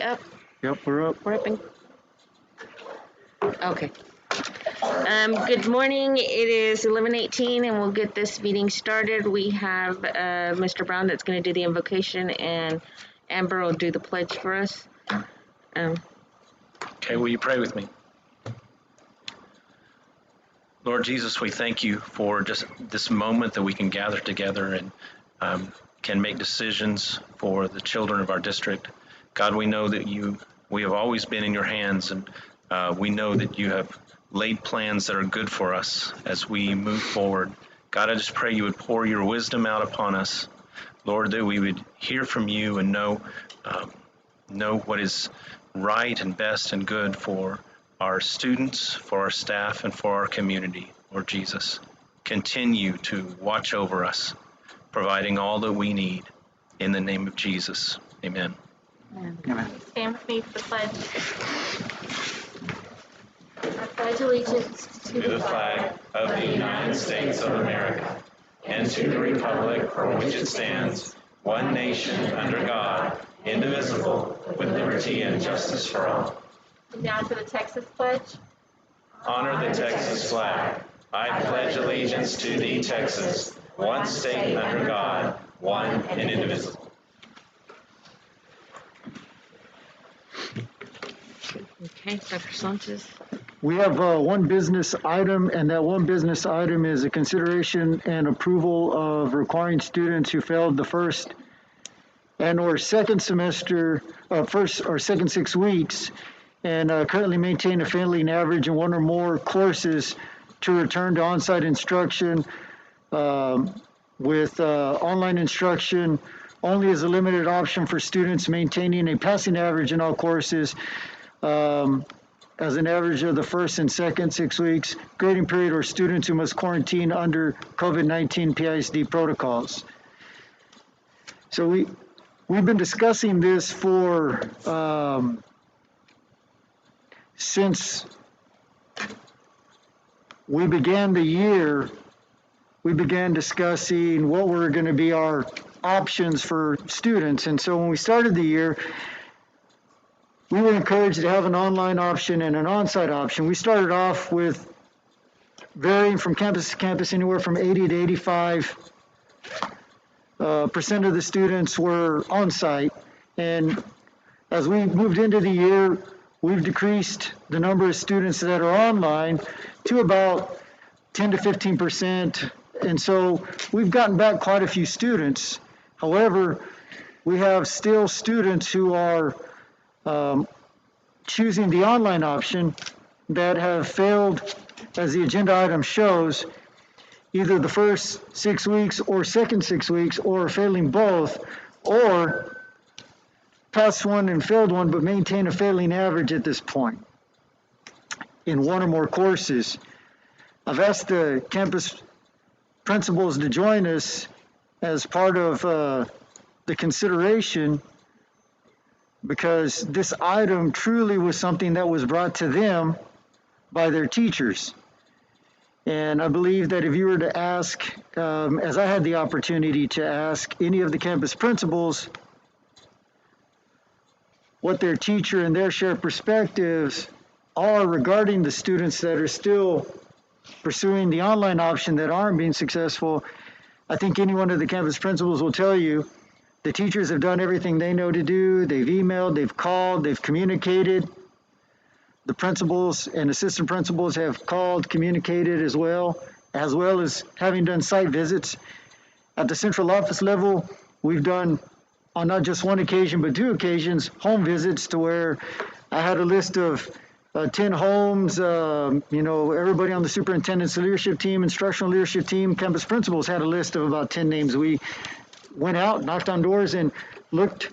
Up. Yep, we're up. We're up. Okay. Good morning. It is 11:18, and we'll get this meeting started. We have Mr. Brown that's going to do the invocation, and Amber will do the pledge for us. Okay, will you pray with me? Lord Jesus, we thank you for just this moment that we can gather together and can make decisions for the children of our district. God, we know that we have always been in your hands, and we know that you have laid plans that are good for us as we move forward. God, I just pray you would pour your wisdom out upon us, Lord, that we would hear from you and know what is right and best and good for our students, for our staff, and for our community. Lord Jesus, continue to watch over us, providing all that we need. In the name of Jesus, amen. Amen. Stand with me for the pledge. I pledge allegiance To the flag of the United States of America and to the republic for which it stands, one nation under God, indivisible, with liberty and justice for all. And now to the Texas pledge. Honor the Texas flag. I pledge allegiance to thee, Texas, one state under God, one and indivisible. Okay, Dr. Sanchez. We have one business item, and that one business item is a consideration and approval of requiring students who failed the first and or second semester, first or second 6 weeks, and currently maintain a failing average in one or more courses to return to on-site instruction with online instruction only as a limited option for students maintaining a passing average in all courses as an average of the first and second 6 weeks grading period, or students who must quarantine under COVID-19 PISD protocols. So we've been discussing this for since we began the year. We began discussing what were going to be our options for students. And so when we started the year, we were encouraged to have an online option and an on-site option. We started off with varying from campus to campus, anywhere from 80 to 85% of the students were on-site. And as we moved into the year, we've decreased the number of students that are online to about 10 to 15%. And so we've gotten back quite a few students. However, we have still students who are choosing the online option that have failed, as the agenda item shows, either the first 6 weeks or second 6 weeks, or failing both, or passed one and failed one but maintain a failing average at this point in one or more courses. I've asked the campus principals to join us as part of the consideration, because this item truly was something that was brought to them by their teachers. And I believe that if you were to ask, as I had the opportunity to ask any of the campus principals what their teacher and their shared perspectives are regarding the students that are still pursuing the online option that aren't being successful, I think any one of the campus principals will tell you the teachers have done everything they know to do. They've emailed, they've called, they've communicated. The principals and assistant principals have called, communicated as well as having done site visits. At the central office level, we've done, on not just one occasion, but 2 occasions, home visits, to where I had a list of 10 homes, everybody on the superintendent's leadership team, instructional leadership team, campus principals had a list of about 10 names. We went out, knocked on doors, and looked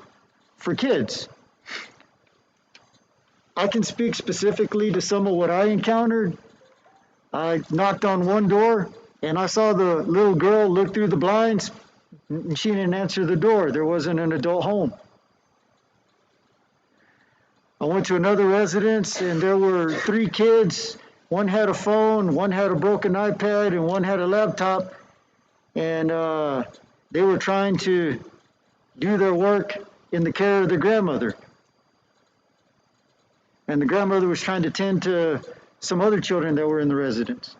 for kids. I can speak specifically to some of what I encountered. I knocked on one door, and I saw the little girl look through the blinds, and she didn't answer the door. There wasn't an adult home. I went to another residence, and there were 3 kids. One had a phone, one had a broken iPad, and one had a laptop. And they were trying to do their work in the care of their grandmother. and the grandmother was trying to tend to some other children that were in the residence.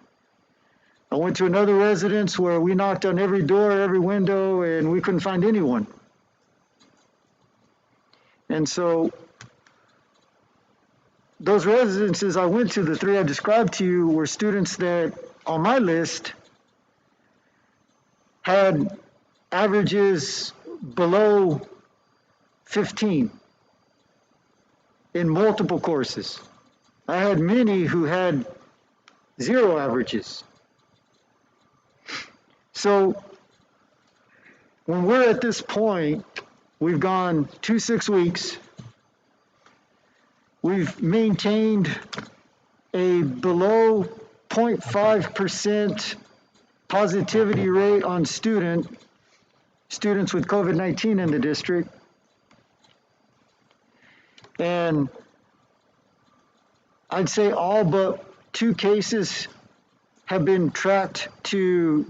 I went to another residence where we knocked on every door, every window, and we couldn't find anyone. And so those residences I went to, the three I described to you, were students that on my list had averages below 15 in multiple courses. I had many who had 0 averages. So when we're at this point, we've gone 6 weeks. We've maintained a below 0.5% positivity rate on students with COVID-19 in the district. And I'd say all but 2 cases have been tracked to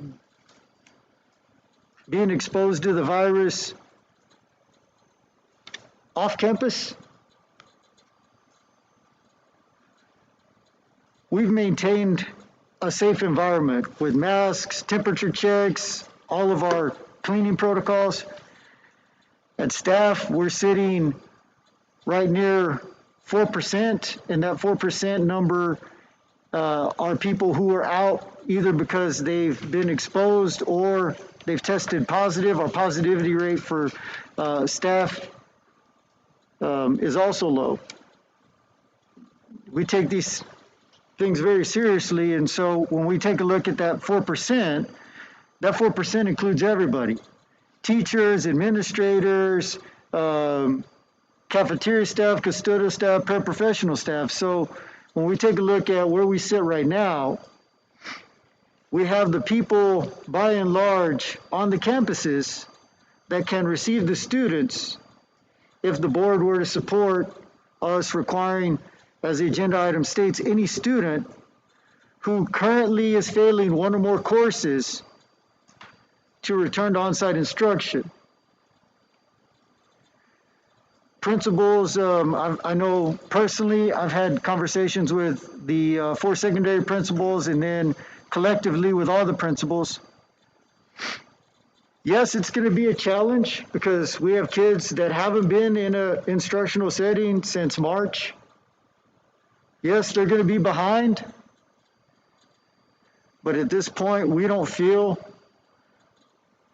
being exposed to the virus off campus. We've maintained a safe environment with masks, temperature checks, all of our cleaning protocols. At staff, we're sitting right near 4%, and that 4% number are people who are out either because they've been exposed or they've tested positive. Our positivity rate for staff is also low. We take these things very seriously, and so when we take a look at that 4%, that 4% includes everybody. Teachers, administrators, cafeteria staff, custodial staff, paraprofessional staff. So when we take a look at where we sit right now, we have the people, by and large, on the campuses that can receive the students if the board were to support us requiring, as the agenda item states, any student who currently is failing 1 or more courses to return to on-site instruction. Principals, I know personally, I've had conversations with the 4 secondary principals and then collectively with all the principals. Yes, it's going to be a challenge because we have kids that haven't been in an instructional setting since March. Yes, they're going to be behind, but at this point, we don't feel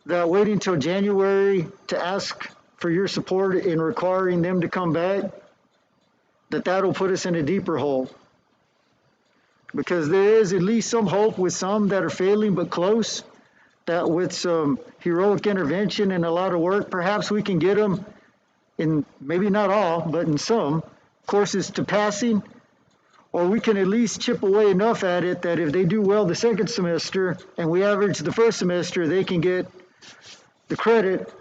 that waiting till January to ask for your support in requiring them to come back, that'll put us in a deeper hole. Because there is at least some hope with some that are failing but close, that with some heroic intervention and a lot of work, perhaps we can get them in, maybe not all, but in some courses to passing, or we can at least chip away enough at it that if they do well the second semester and we average the first semester, they can get the credit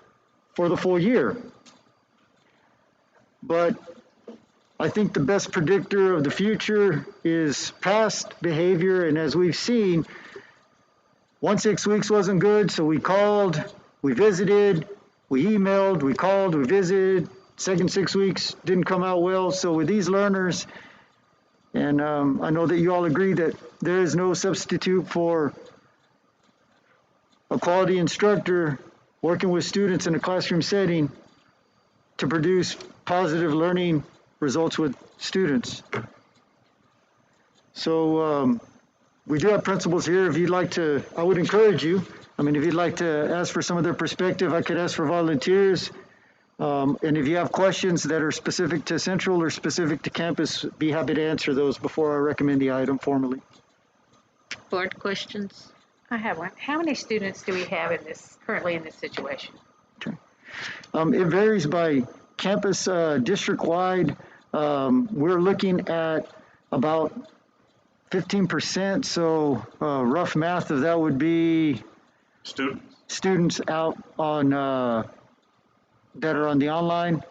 for the full year. But I think the best predictor of the future is past behavior, and as we've seen, 6 weeks wasn't good, so we called, we visited, we emailed, we called, we visited. Second 6 weeks didn't come out well, so with these learners, and I know that you all agree that there is no substitute for a quality instructor working with students in a classroom setting to produce positive learning results with students. So we do have principals here. If you'd like to, I would encourage you. I mean, if you'd like to ask for some of their perspective, I could ask for volunteers. And if you have questions that are specific to Central or specific to campus, be happy to answer those before I recommend the item formally. Board questions? I have one. How many students do we have currently in this situation? Okay. It varies by campus, district-wide. We're looking at about 15%, so rough math of that would be students out on that are on the online.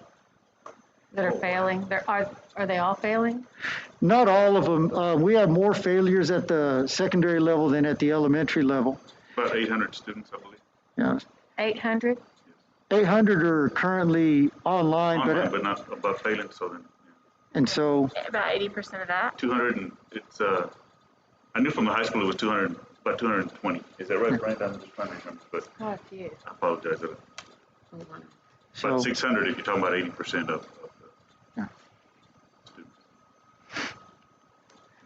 That are failing? Are they all failing? Not all of them. We have more failures at the secondary level than at the elementary level. About 800 students, I believe. Yeah. 800? 800 are currently online, But not above failing, so then. And so, About 80% of that. 200 and it's, I knew from the high school it was 200, about 220. Is that right, Brent? I'm just trying to remember, but Quite a few. I apologize. so But 600 if you're talking about 80% of the Yeah. students.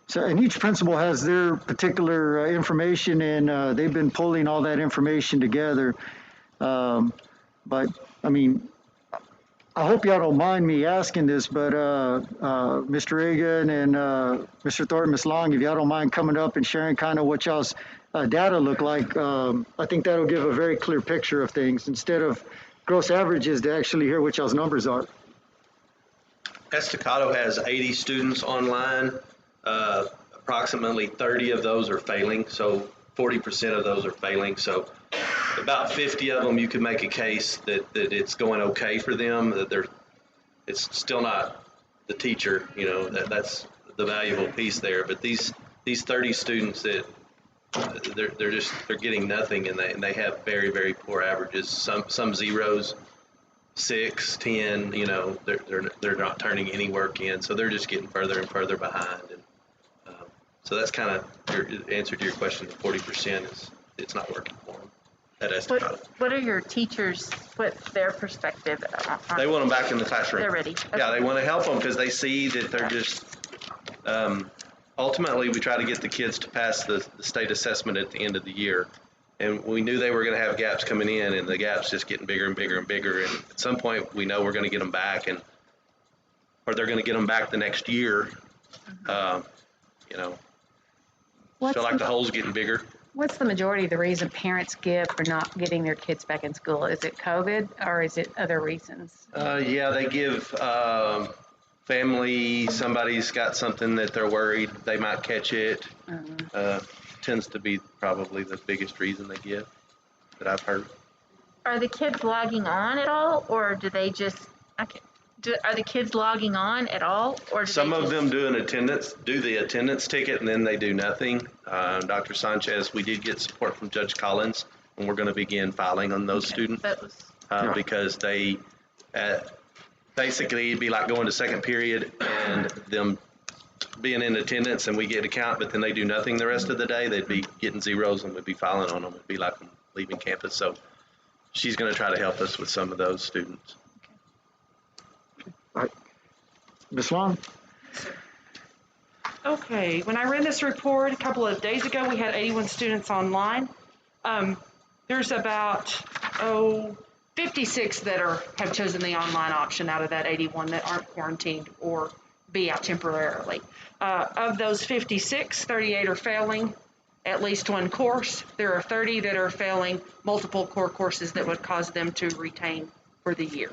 So, and each principal has their particular information, and they've been pulling all that information together. But I mean, I hope y'all don't mind me asking this, but Mr. Reagan and Mr. Thornton, Ms. Long, if y'all don't mind coming up and sharing kind of what y'all's data look like, I think that'll give a very clear picture of things instead of gross averages to actually hear what y'all's numbers are. Estacado has 80 students online. Approximately 30 of those are failing, so 40% of those are failing. So about 50 of them, you could make a case that it's going okay for them, that it's still not the teacher, you know, that's the valuable piece there. But these 30 students that they're getting nothing, and they have very, very poor averages. Some zeros, 6, 10, you know, they're not turning any work in, so they're just getting further and further behind. And so that's kind of your answer to your question. 40% is it's not working for them at Estacado. What are your teachers, what's their perspective? They want them back in the classroom. They're ready. Yeah, Okay. they want to help them because they see that they're just, ultimately, we try to get the kids to pass the state assessment at the end of the year. And we knew they were going to have gaps coming in, and the gaps just getting bigger and bigger and bigger. And at some point, we know we're going to get them back, or they're going to get them back the next year. You know, feel like the hole's getting bigger. What's the majority of the reason parents give for not getting their kids back in school? Is it COVID or is it other reasons? Yeah, they give family, somebody's got something that they're worried they might catch it. Tends to be probably the biggest reason they give that I've heard. Are the kids logging on at all, or do they just, are the kids logging on at all, or do Some they of just, them do the attendance ticket, and then they do nothing. Dr. Sanchez, we did get support from Judge Collins, and we're going to begin filing on those students because they basically it'd be like going to second period and them being in attendance, and we get a count, but then they do nothing the rest of the day. They'd be getting zeros, and we'd be filing on them. It'd be like them leaving campus. So she's going to try to help us with some of those students. All right. Ms. Long? Okay, when I ran this report a couple of days ago, we had 81 students online. There's about 56 that have chosen the online option out of that 81 that aren't quarantined or be out temporarily. Of those 56, 38 are failing at least one course. There are 30 that are failing multiple core courses that would cause them to retain for the year.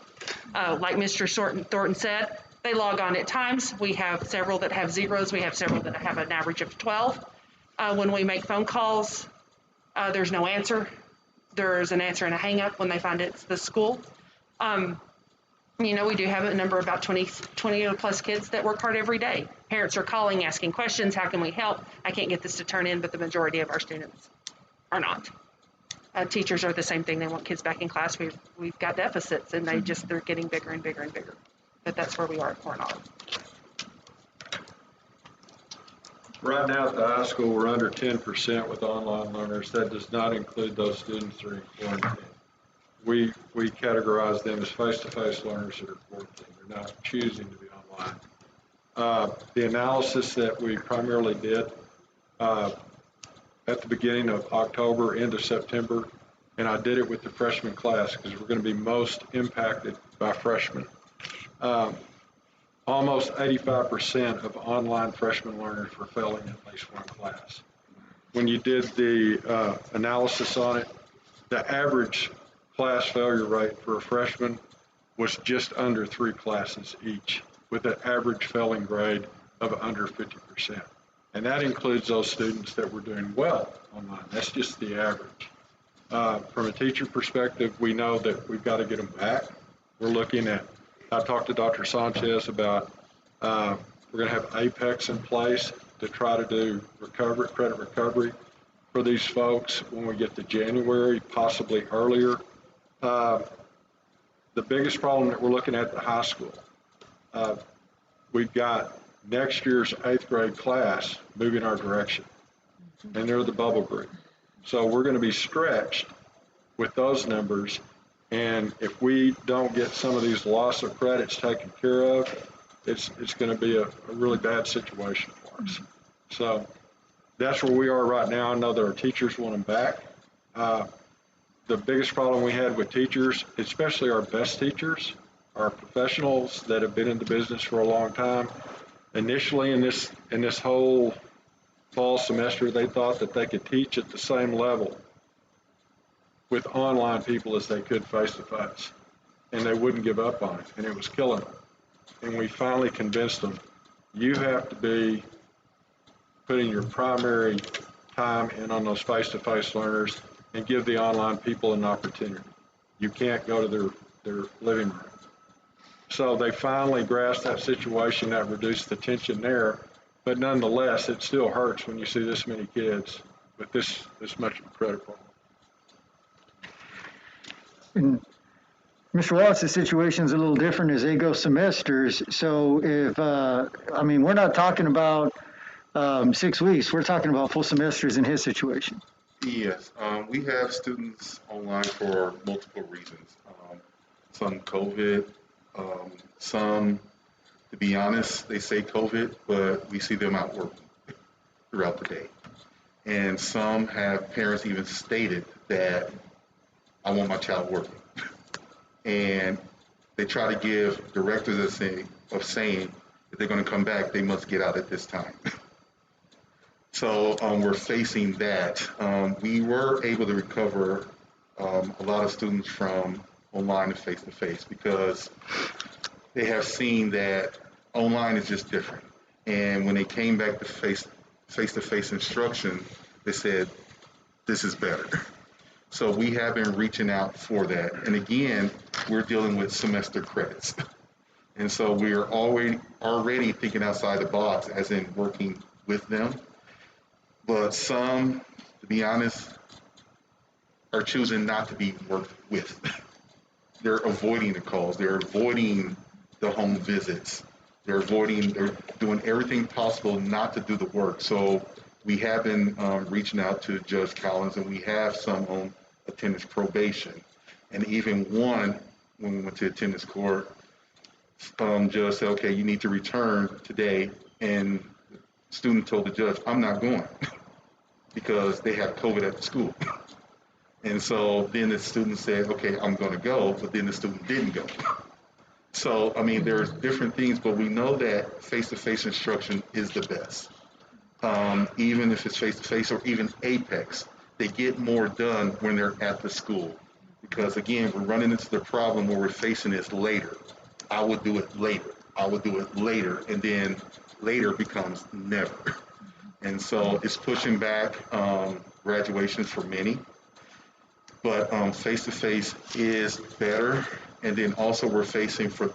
Like Mr. Thornton said, they log on at times. We have several that have zeros. We have several that have an average of 12. When we make phone calls, there's no answer. There's an answer and a hang up when they find it's the school. You know, we do have a number, about 20 plus kids that work hard every day. Parents are calling, asking questions. How can we help? I can't get this to turn in, but the majority of our students are not. Teachers are the same thing. They want kids back in class. We've got deficits, and they're getting bigger and bigger and bigger. But that's where we are at Coronado. Right now at the high school, we're under 10% with online learners. That does not include those students that are in quarantine. We categorize them as face-to-face learners that are quarantined. They're not choosing to be online. The analysis that we primarily did at the beginning of October, end of September, and I did it with the freshman class because we're going to be most impacted by freshmen. Almost 85% of online freshman learners were failing at least one class. When you did the analysis on it, the average class failure rate for a freshman was just under 3 classes each, with an average failing grade of under 50%. And that includes those students that were doing well online. That's just the average. From a teacher perspective, we know that we've got to get them back. We're looking at, I talked to Dr. Sanchez about, we're going to have Apex in place to try to do credit recovery for these folks when we get to January, possibly earlier. The biggest problem that we're looking at the high school, we've got next year's 8th grade class moving our direction, and they're the bubble group. So we're going to be stretched with those numbers, and if we don't get some of these loss of credits taken care of, it's going to be a really bad situation for us. So that's where we are right now. I know that our teachers want them back. The biggest problem we had with teachers, especially our best teachers, our professionals that have been in the business for a long time, initially in this whole fall semester, they thought that they could teach at the same level with online people as they could face-to-face, and they wouldn't give up on it, and it was killing them. And we finally convinced them, you have to be putting your primary time in on those face-to-face learners and give the online people an opportunity. You can't go to their living room. So they finally grasped that situation. That reduced the tension there, but nonetheless, it still hurts when you see this many kids with this much of a credit problem. And Mr. Watts, the situation's a little different as they go semesters. So if, we're not talking about 6 weeks, we're talking about full semesters in his situation. Yes, we have students online for multiple reasons. Some COVID, some, to be honest, they say COVID, but we see them out working throughout the day. And some have parents even stated that I want my child working. And they try to give directives of saying if they're going to come back, they must get out at this time. So we're facing that. We were able to recover a lot of students from online to face-to-face because they have seen that online is just different. And when they came back to face-to-face instruction, they said, this is better. So we have been reaching out for that. And again, we're dealing with semester credits. And so we're already thinking outside the box, as in working with them. But some, to be honest, are choosing not to be worked with. They're avoiding the calls. They're avoiding the home visits. They're doing everything possible not to do the work. So we have been reaching out to Judge Collins, and we have some on attendance probation. And even one, when we went to attendance court, judge said, okay, you need to return today. And the student told the judge, I'm not going because they have COVID at the school. And so then the student said, okay, I'm going to go, but then the student didn't go. So, I mean, there's different things, but we know that face-to-face instruction is the best. Even if it's face-to-face or even Apex, they get more done when they're at the school. Because again, we're running into the problem where we're facing this later. I would do it later. I would do it later. And then later becomes never. And so it's pushing back graduation for many. But face-to-face is better. And then also we're facing for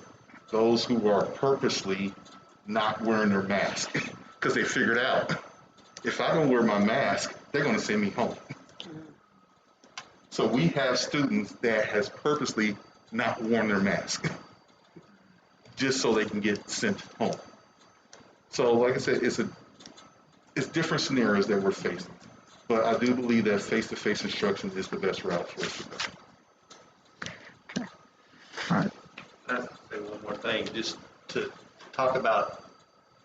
those who are purposely not wearing their mask because they figured out if I don't wear my mask, they're going to send me home. So we have students that has purposely not worn their mask just so they can get sent home. So like I said, it's different scenarios that we're facing. But I do believe that face-to-face instruction is the best route for us to go. All right. Can I say one more thing, just to talk about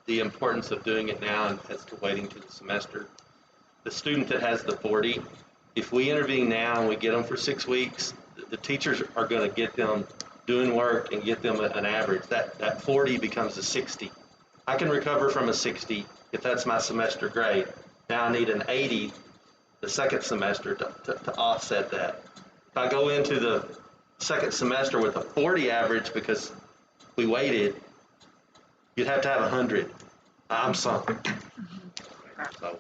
the importance of doing it now as to waiting to the semester. The student that has the 40, if we intervene now and we get them for 6 weeks, the teachers are going to get them doing work and get them an average. That 40 becomes a 60. I can recover from a 60 if that's my semester grade. Now I need an 80 the second semester to offset that. If I go into the second semester with a 40 average because we waited, you'd have to have 100. I'm sorry. So.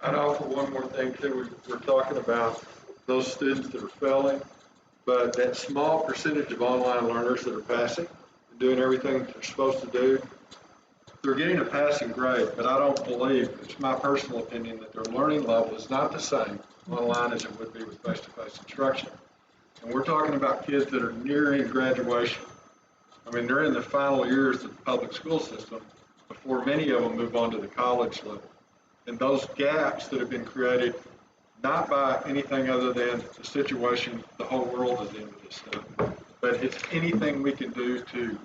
I'd offer one more thing too. We're talking about those students that are failing, but that small percentage of online learners that are passing and doing everything that they're supposed to do, they're getting a passing grade, but I don't believe, it's my personal opinion, that their learning level is not the same online as it would be with face-to-face instruction. And we're talking about kids that are nearing graduation. I mean, they're in the final years of the public school system before many of them move on to the college level. And those gaps that have been created, not by anything other than the situation the whole world is in with this stuff, but it's anything we can do to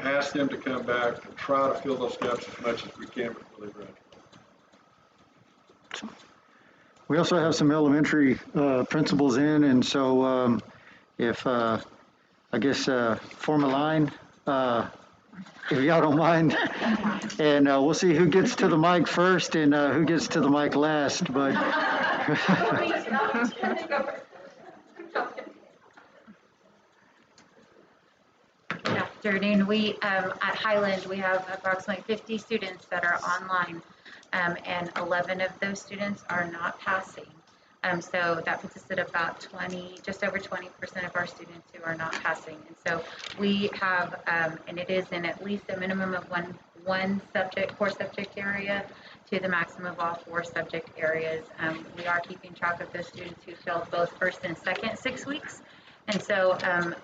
ask them to come back and try to fill those gaps as much as we can before they graduate. We also have some elementary principals in, and so if I guess form a line, if y'all don't mind, and we'll see who gets to the mic first and who gets to the mic last. But Good afternoon. We, at Highland, we have approximately 50 students that are online, and 11 of those students are not passing. So that puts us at about 20, just over 20% of our students who are not passing. And so we have, and it is in at least a minimum of one subject, core subject area to the maximum of all 4 subject areas. We are keeping track of those students who failed both first and second 6 weeks. And so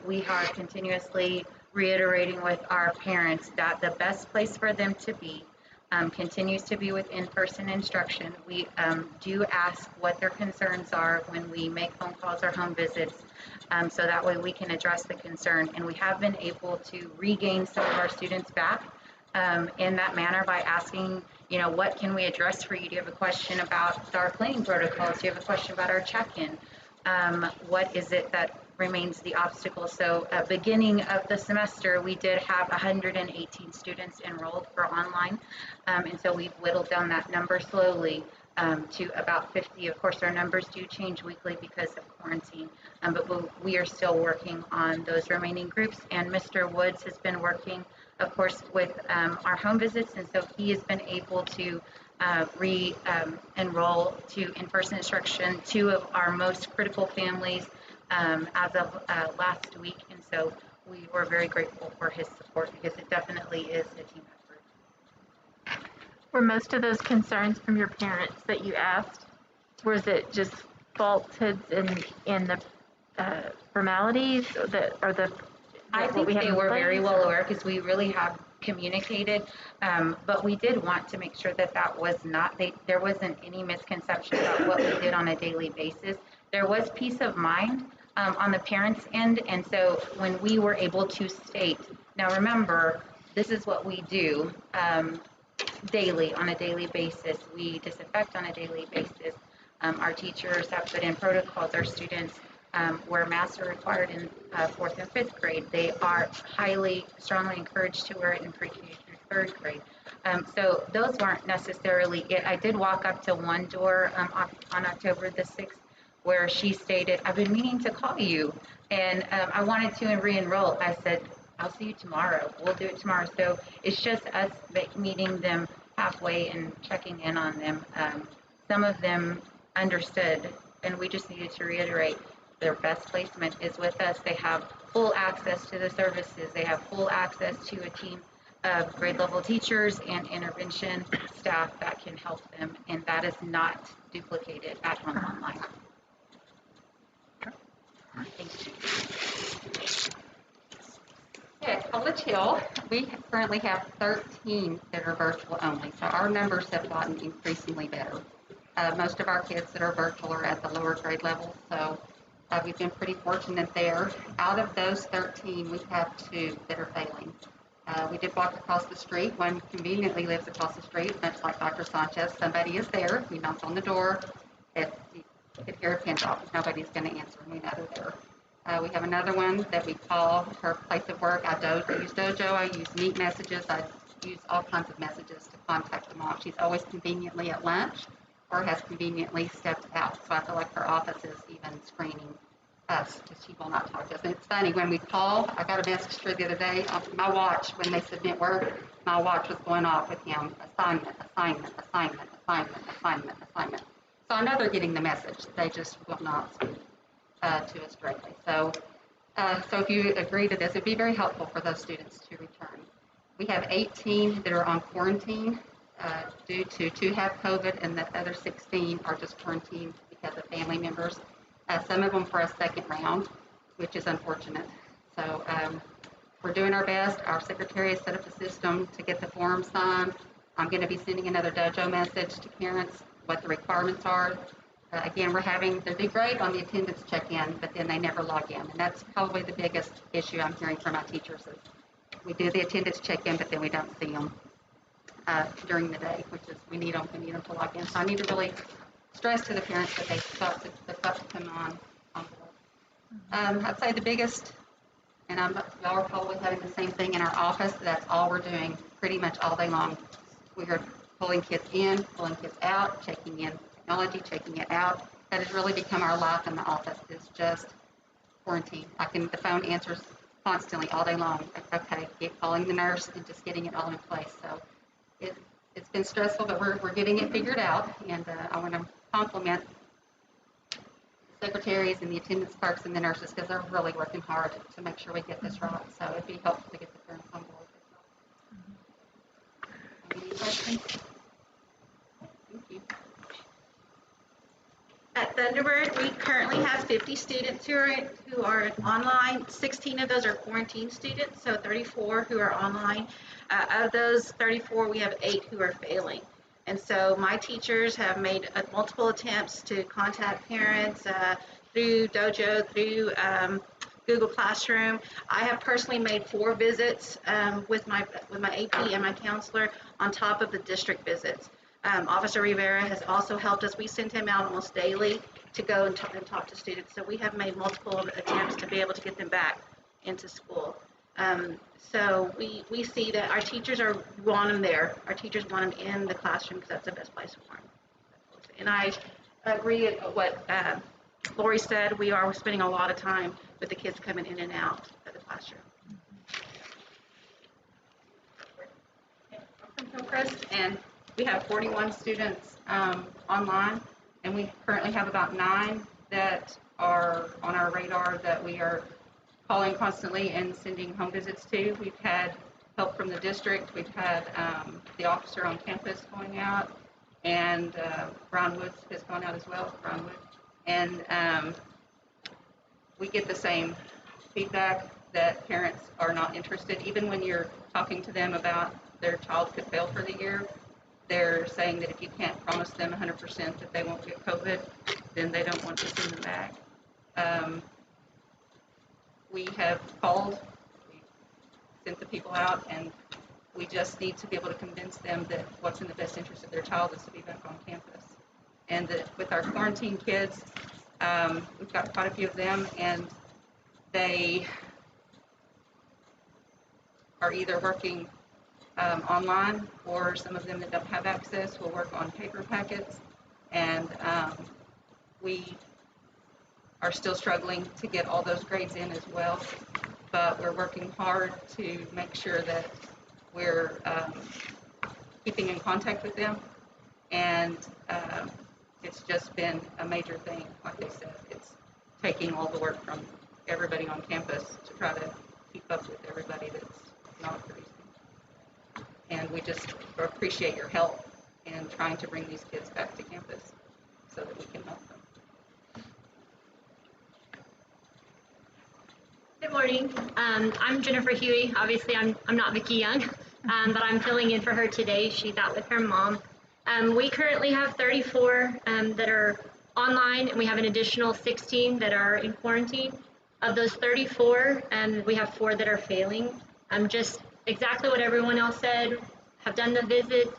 we are continuously reiterating with our parents that the best place for them to be continues to be with in-person instruction. We do ask what their concerns are when we make phone calls or home visits, so that way we can address the concern. And we have been able to regain some of our students back in that manner by asking, you know, what can we address for you? Do you have a question about our cleaning protocols? Do you have a question about our check-in? What is it that remains the obstacle? So beginning of the semester, we did have 118 students enrolled for online. And so we've whittled down that number slowly to about 50. Of course, our numbers do change weekly because of quarantine, but we are still working on those remaining groups. And Mr. Woods has been working, of course, with our home visits. And so he has been able to enroll to in-person instruction 2 of our most critical families as of last week. And so we were very grateful for his support because it definitely is a team effort. Were most of those concerns from your parents that you asked, was it just falsehoods in the formalities or the I think they were very well aware because we really have communicated, but we did want to make sure that that was not, there wasn't any misconception about what we did on a daily basis. There was peace of mind on the parents' end, and so when we were able to state, now remember, this is what we do daily, on a daily basis. We disinfect on a daily basis. Our teachers have put in protocols. Our students, where masks are required in 4th and 5th grade, they are strongly encouraged to wear it in pre-K through 3rd grade. So those weren't necessarily it. I did walk up to one door on October the 6th where she stated, I've been meaning to call you, and I wanted to re-enroll. I said, I'll see you tomorrow. We'll do it tomorrow. So it's just us meeting them halfway and checking in on them. Some of them understood, and we just needed to reiterate, their best placement is with us. They have full access to the services. They have full access to a team of grade level teachers and intervention staff that can help them, and that is not duplicated at home online. Thank you. At College Hill, we currently have 13 that are virtual only, so our numbers have gotten increasingly better. Most of our kids that are virtual are at the lower grade level, so we've been pretty fortunate there. Out of those 13, we have 2 that are failing. We did walk across the street. One conveniently lives across the street, much like Dr. Sanchez. Somebody is there. We knock on the door. If you could hear a pin drop, nobody's going to answer. We know they're there. We have another one that we call her place of work. I use Dojo. I use Meet messages. I use all kinds of messages to contact the mom. She's always conveniently at lunch or has conveniently stepped out. So I feel like her office is even screening us because she will not talk to us. And it's funny, when we call, I got a message through the other day, my watch, when they submit work, my watch was going off with him, assignment, assignment, assignment, assignment, assignment, assignment. So I know they're getting the message. They just will not speak to us directly. So if you agree to this, it'd be very helpful for those students to return. We have 18 that are on quarantine due to 2 have COVID, and the other 16 are just quarantined because of family members. Some of them for a second round, which is unfortunate. So We're doing our best. Our secretary has set up a system to get the form signed. I'm going to be sending another dojo message to parents what the requirements are. Again, they do great on the attendance check-in, but then they never log in. And that's probably the biggest issue I'm hearing from our teachers is we do the attendance check-in, but then we don't see them during the day, which is we need them to log in. So I need to really stress to the parents that they've got to come on board. I'd say the biggest, and y'all are probably having the same thing in our office, that's all we're doing pretty much all day long. We are pulling kids in, pulling kids out, checking in technology, checking it out. That has really become our life in the office. It's just quarantine. The phone answers constantly all day long. Okay, keep calling the nurse and just getting it all in place. So it's been stressful, but we're getting it figured out. And I want to compliment the secretaries and the attendance clerks and the nurses because they're really working hard to make sure we get this right. So it'd be helpful to get the parents on board. Any questions? Thank you. At Thunderbird, we currently have 50 students who are online. 16 of those are quarantine students, so 34 who are online. Of those 34, we have 8 who are failing. And so my teachers have made multiple attempts to contact parents through Dojo, through Google Classroom. I have personally made 4 visits with my AP and my counselor on top of the district visits. Officer Rivera has also helped us. We send him out almost daily to go and talk to students. So we have made multiple attempts to be able to get them back into school. So we see that our teachers want them there. Our teachers want them in the classroom because that's the best place for them. And I agree with what Lori said. We are spending a lot of time with the kids coming in and out of the classroom. I'm from Hillcrest, and we have 41 students online, and we currently have about 9 that are on our radar that we are calling constantly and sending home visits to. We've had help from the district. We've had the officer on campus going out, and Brian Woods has gone out as well, Brian Woods. And we get the same feedback that parents are not interested. Even when you're talking to them about their child could fail for the year, they're saying that if you can't promise them 100% that they won't get COVID, then they don't want to send them back. We have called, we sent the people out, and we just need to be able to convince them that what's in the best interest of their child is to be back on campus. And that with our quarantine kids, we've got quite a few of them, and they are either working online, or some of them that don't have access will work on paper packets, and we are still struggling to get all those grades in as well, but we're working hard to make sure that we're keeping in contact with them, and it's just been a major thing. Like I said, it's taking all the work from everybody on campus to try to keep up with everybody that's not producing. And we just appreciate your help in trying to bring these kids back to campus so that we can help them. Good morning. I'm Jennifer Huey. Obviously, I'm not Vicki Young, but I'm filling in for her today. She's out with her mom. We currently have 34 that are online, and we have an additional 16 that are in quarantine. Of those 34, we have 4 that are failing. Just exactly what everyone else said, have done the visit.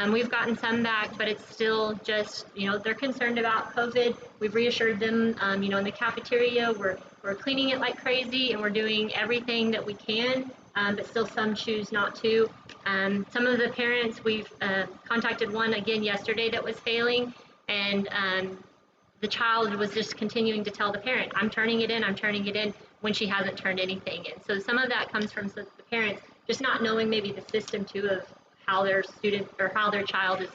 We've gotten some back, but it's still just, they're concerned about COVID. We've reassured them, in the cafeteria, we're cleaning it like crazy, and we're doing everything that we can, but still some choose not to. Some of the parents, we've contacted one again yesterday that was failing, and the child was just continuing to tell the parent, I'm turning it in, when she hasn't turned anything in. So some of that comes from the parents just not knowing maybe the system too of how their student or how their child is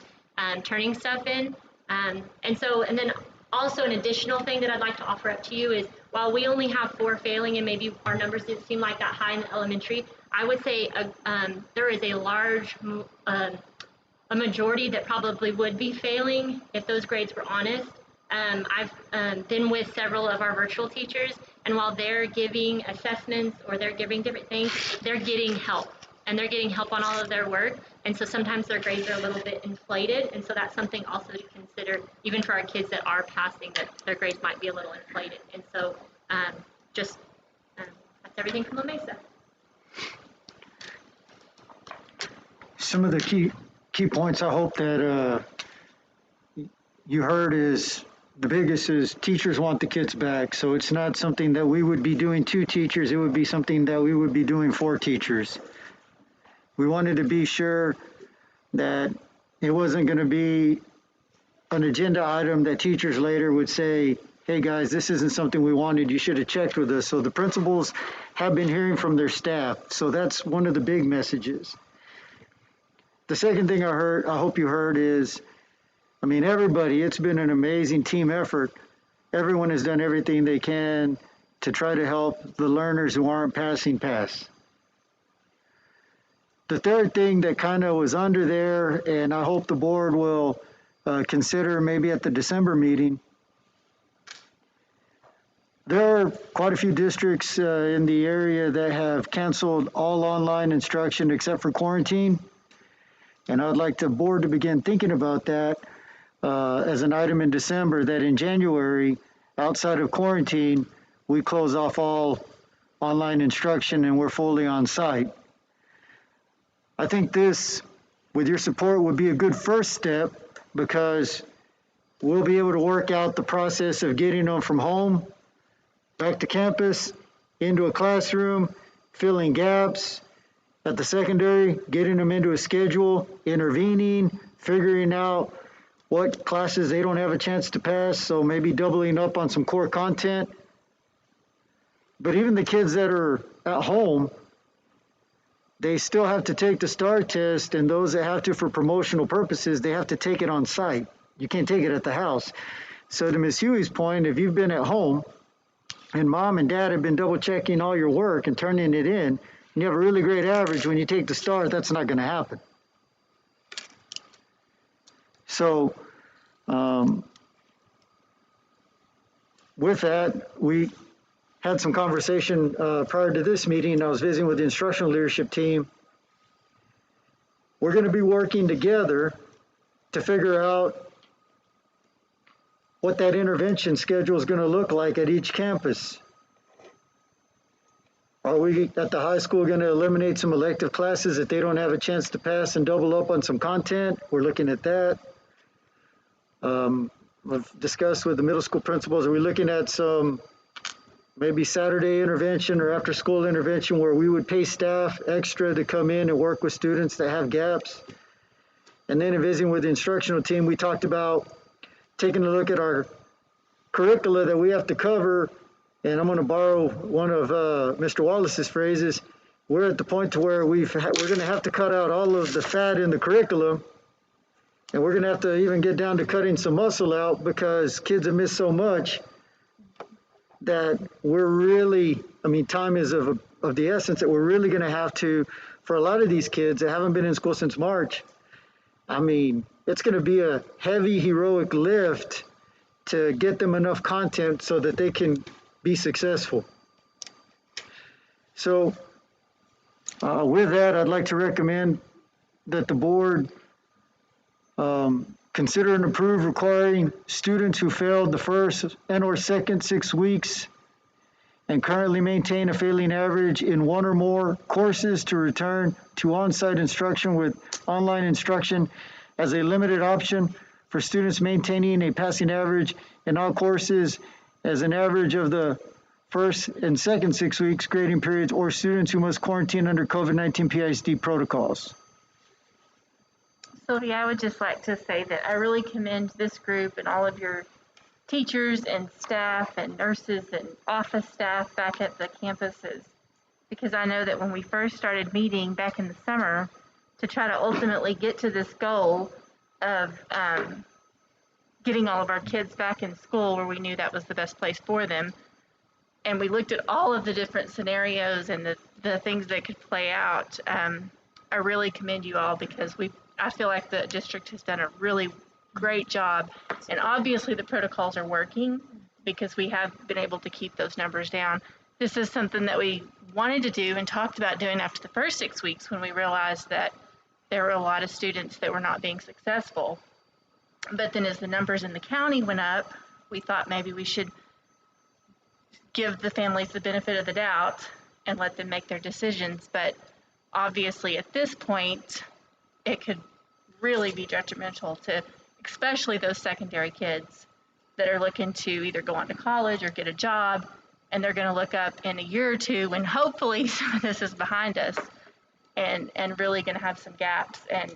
turning stuff in. And then also an additional thing that I'd like to offer up to you is while we only have 4 failing and maybe our numbers didn't seem like that high in the elementary, I would say there is a large a majority that probably would be failing if those grades were honest. I've been with several of our virtual teachers, and while they're giving assessments or they're giving different things, they're getting help. And they're getting help on all of their work. And so sometimes their grades are a little bit inflated. And so that's something also to consider, even for our kids that are passing, that their grades might be a little inflated. And so that's everything from La Mesa. Some of the key points I hope that you heard is the biggest is teachers want the kids back. So it's not something that we would be doing to teachers. It would be something that we would be doing for teachers. We wanted to be sure that it wasn't going to be an agenda item that teachers later would say, hey guys, this isn't something we wanted. You should have checked with us. So the principals have been hearing from their staff. So that's one of the big messages. The second thing I hope you heard is, everybody, it's been an amazing team effort. Everyone has done everything they can to try to help the learners who aren't passing pass. The third thing that kind of was under there, and I hope the board will consider maybe at the December meeting, there are quite a few districts in the area that have canceled all online instruction except for quarantine. And I'd like the board to begin thinking about that as an item in December, that in January, outside of quarantine, we close off all online instruction and we're fully on site. I think this, with your support, would be a good first step because we'll be able to work out the process of getting them from home, back to campus, into a classroom, filling gaps at the secondary, getting them into a schedule, intervening, figuring out what classes they don't have a chance to pass, so maybe doubling up on some core content. But even the kids that are at home, they still have to take the STAR test, and those that have to for promotional purposes, they have to take it on site. You can't take it at the house. So to Ms. Huey's point, if you've been at home and mom and dad have been double checking all your work and turning it in, and you have a really great average, when you take the STAR, that's not going to happen. So with that, we had some conversation prior to this meeting. I was visiting with the instructional leadership team. We're going to be working together to figure out what that intervention schedule is going to look like at each campus. Are we at the high school going to eliminate some elective classes that they don't have a chance to pass and double up on some content? We're looking at that. I've discussed with the middle school principals, are we looking at some maybe Saturday intervention or after school intervention where we would pay staff extra to come in and work with students that have gaps? And then in visiting with the instructional team, we talked about taking a look at our curricula that we have to cover. And I'm going to borrow one of Mr. Wallace's phrases. We're at the point to where we're going to have to cut out all of the fat in the curriculum. And we're going to have to even get down to cutting some muscle out because kids have missed so much that we're really, time is of the essence, that we're really going to have to, for a lot of these kids that haven't been in school since March, it's going to be a heavy, heroic lift to get them enough content so that they can be successful. So with that, I'd like to recommend that the board consider and approve requiring students who failed the first and or second 6 weeks and currently maintain a failing average in one or more courses to return to on-site instruction with online instruction as a limited option for students maintaining a passing average in all courses as an average of the first and second 6 weeks grading periods, or students who must quarantine under COVID-19 PISD protocols. Sylvia, I would just like to say that I really commend this group and all of your teachers and staff and nurses and office staff back at the campuses, because I know that when we first started meeting back in the summer to try to ultimately get to this goal of getting all of our kids back in school where we knew that was the best place for them, and we looked at all of the different scenarios and the things that could play out, I really commend you all because I feel like the district has done a really great job. And obviously the protocols are working because we have been able to keep those numbers down. This is something that we wanted to do and talked about doing after the first 6 weeks when we realized that there were a lot of students that were not being successful. But then as the numbers in the county went up, we thought maybe we should give the families the benefit of the doubt and let them make their decisions. But obviously at this point, it could really be detrimental to especially those secondary kids that are looking to either go on to college or get a job, and they're going to look up in a year or two when hopefully some of this is behind us and really going to have some gaps, and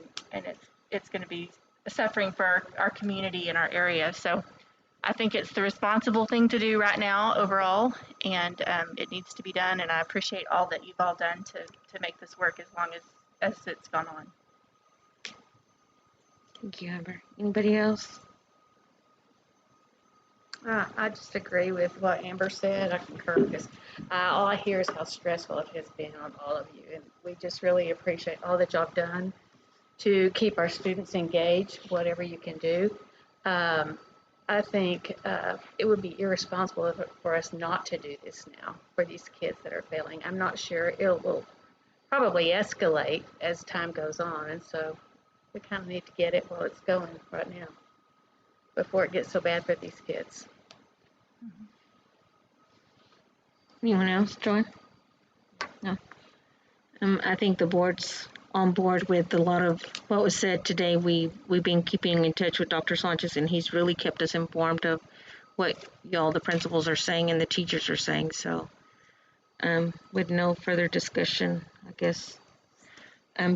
it's going to be suffering for our community and our area. So I think it's the responsible thing to do right now overall, and it needs to be done, and I appreciate all that you've all done to make this work as long as it's gone on. Thank you, Amber. Anybody else? I just agree with what Amber said. I concur because all I hear is how stressful it has been on all of you. And we just really appreciate all that y'all have done to keep our students engaged, whatever you can do. I think it would be irresponsible for us not to do this now for these kids that are failing. I'm not sure it will probably escalate as time goes on. And so we kind of need to get it while it's going right now before it gets so bad for these kids. Anyone else, Joy? No. I think the board's on board with a lot of what was said today. We've been keeping in touch with Dr. Sanchez, and he's really kept us informed of what y'all, the principals, are saying and the teachers are saying. So, with no further discussion, I guess,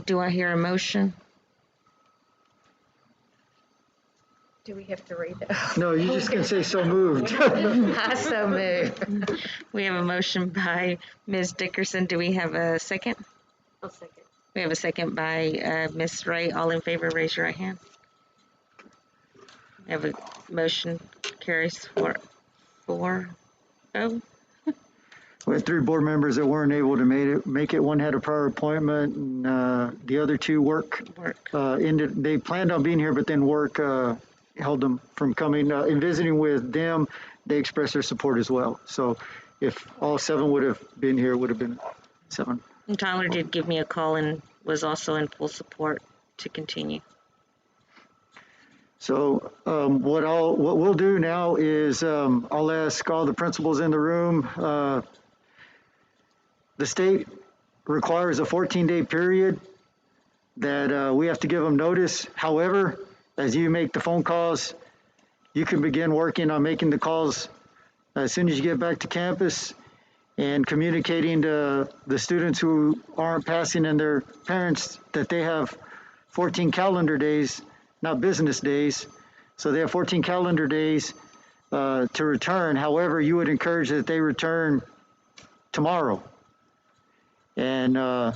do I hear a motion? Do we have to read that? No, you're just going to say so moved. I so moved. We have a motion by Ms. Dickerson. Do we have a second? I'll second. We have a second by Ms. Wright. All in favor, raise your right hand. We have a motion carries 4-0. We had 3 board members that weren't able to make it. One had a prior appointment, and the other 2 work. They planned on being here, but then work held them from coming. In visiting with them, they expressed their support as well. So if all 7 would have been here, it would have been 7. And Tyler did give me a call and was also in full support to continue. So what we'll do now is I'll ask all the principals in the room. The state requires a 14-day period that we have to give them notice. However, as you make the phone calls, you can begin working on making the calls as soon as you get back to campus and communicating to the students who aren't passing and their parents that they have 14 calendar days, not business days. So they have 14 calendar days to return. However, you would encourage that they return tomorrow. And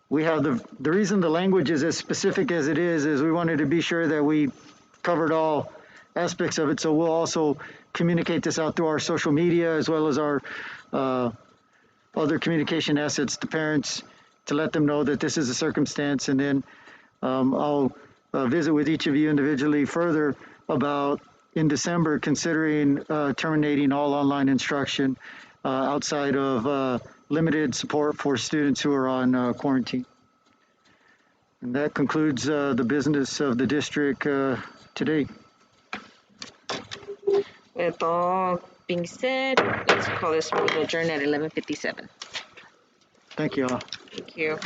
we have the reason the language is as specific as it is we wanted to be sure that we covered all aspects of it. So we'll also communicate this out through our social media as well as our other communication assets to parents to let them know that this is a circumstance. And then I'll visit with each of you individually further about in December considering terminating all online instruction outside of limited support for students who are on quarantine. And that concludes the business of the district today. With all being said, let's call this meeting adjourned at 11:57. Thank you all. Thank you.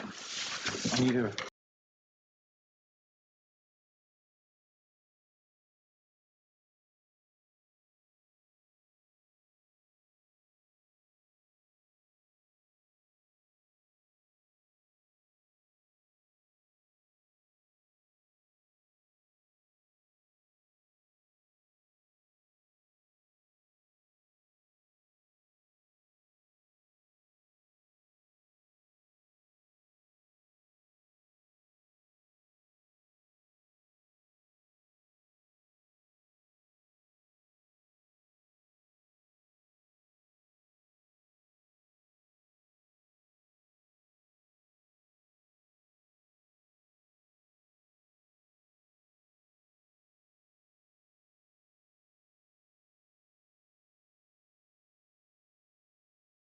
I need a